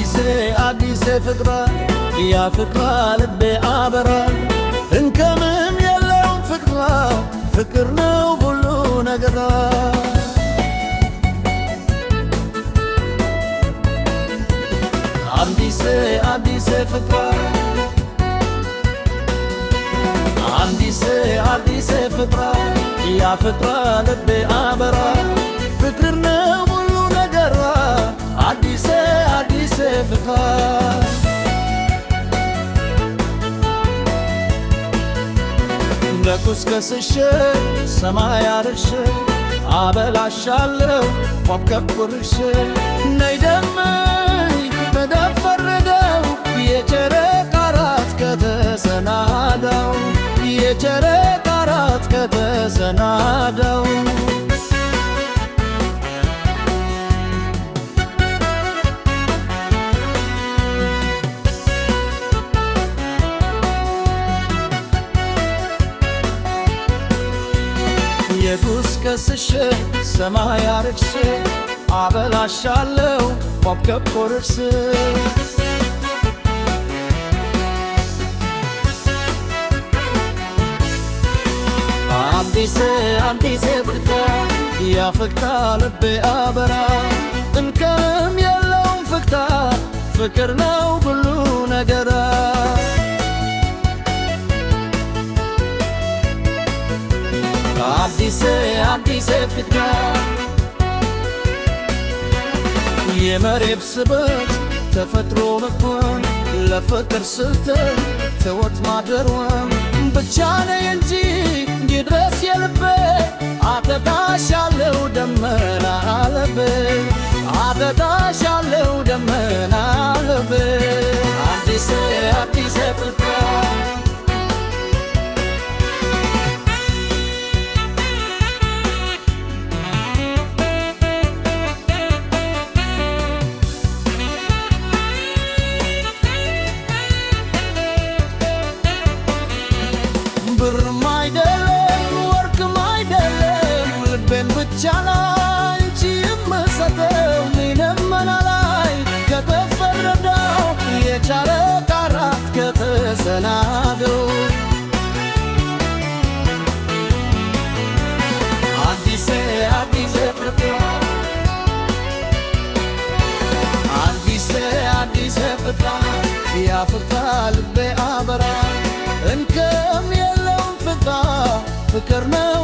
አዲስ ፍቅሯ ያፍቅሯ ልቤ አበራል እንከንም የለውም ፍቅሯ ፍቅር ነው ሁሉ ነገሯ አዲስ ፍቅሯ አዲስ ፍቅሯ ያፍቅሯ ልቤ አበራል ፍቅር ነው ሁሉ ነገሯ አዲስ ፍቅሯ ለኩስከስሽ ሰማይ አርሽ አበላሻለሁ ፏብከብኩርሽ ነይ ደመይ ተደፈረደው የጨረቃ ራት ከተሰናዳው የጨረቃ ራት ከተሰናዳው የኩስከስሽ ሰማይ አርሽ አበላሻለሁ ፏብከብኩርሽ አዲስ ፍቅሯ ያፍቅሯ ልቤ አበራ እንከንም የለውም ፍቅሯ ፍቅር ነው ሁሉ ነገሯ አዲስ ፍቅሯ የመሬት ስበት ተፈጥሮ መሆን ለፍቅር ስትል ተወት ማደሯም ብቻ ነይ እንጂ ይድረስ የልቤ አጠጣሻለሁ ደመና ልቤ አጠጣሻለሁ ደመና ልቤ አዲስ ፍቅሯ ብርም አይደለም ወርቅም አይደለም ልቤን ብቻ ላንቺ የምሰጠው ምንም ላይ ከተፈረደው የጨረቃ ራት ከተሰናደው አዲስ ፍቅሯ አዲስ ፍቅሯ ያፍቅሯ ልቤ አበራ እንከም የለውም ፍቅር ነው